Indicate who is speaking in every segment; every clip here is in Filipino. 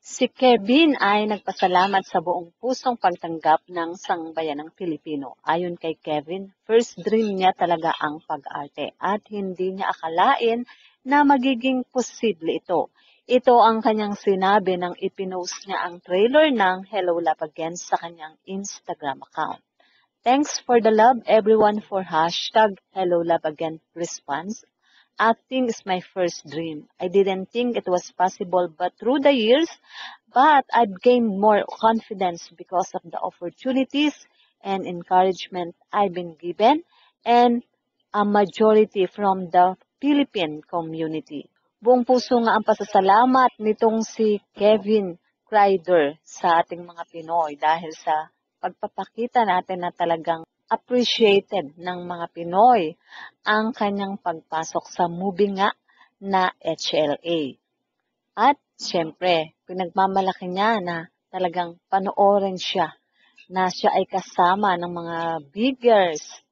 Speaker 1: Si Kevin ay nagpasalamat sa buong pusong pagtanggap ng sangbayanang Pilipino. Ayon kay Kevin, first dream niya talaga ang pag-arte at hindi niya akalain na magiging posible ito. Ito ang kanyang sinabi nang ipinost niya ang trailer ng Hello Love Again sa kanyang Instagram account. Thanks for the love everyone for #Hello Love Again response. Acting is my first dream. I didn't think it was possible, but through the years, I've gained more confidence because of the opportunities and encouragement I've been given and a majority from the Philippine community. Buong puso nga ang pasasalamat nitong si Kevin Crider sa ating mga Pinoy dahil sa pagpapakita natin na talagang appreciated ng mga Pinoy ang kanyang pagpasok sa movie nga na HLA. At syempre, pinagmamalaki niya na talagang panoorin siya na siya ay kasama ng mga biggers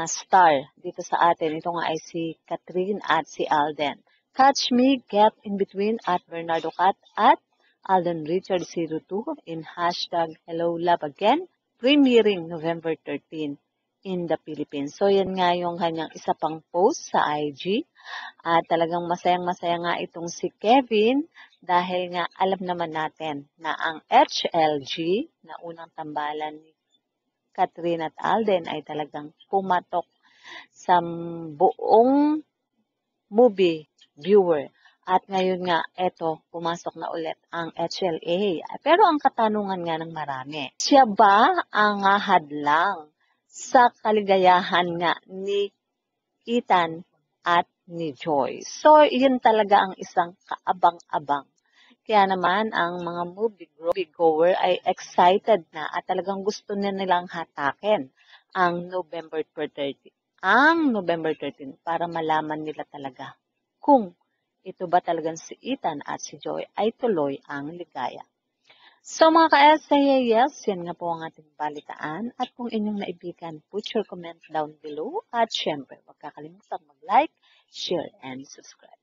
Speaker 1: star dito sa atin. Ito nga ay si Catherine at si Alden. Catch me, get in between at Bernardo Cat at Alden Richard 02 in #Hello Love Again, premiering November 13 in the Philippines. So, yan nga yung kanyang isa pang post sa IG. At talagang masayang-masaya nga itong si Kevin dahil nga alam naman natin na ang HLG na unang tambalan ni Catherine at Alden ay talagang pumatok sa buong movie viewer. At ngayon nga, eto, pumasok na ulit ang HLA. Pero ang katanungan nga ng marami, siya ba ang hadlang sa kaligayahan nga ni Ethan at ni Joy? So, yun talaga ang isang kaabang-abang. Kaya naman, ang mga moviegoer ay excited na at talagang gusto nilang hatakin ang November 13. Ang November 13 para malaman nila talaga kung ito ba talagang si Ethan at si Joy ay tuloy ang ligaya. So mga ka-SIAS, yan nga po ang ating balitaan. At kung inyong naibigan, put your comment down below. At syempre, huwag kakalimutan mag-like, share, and subscribe.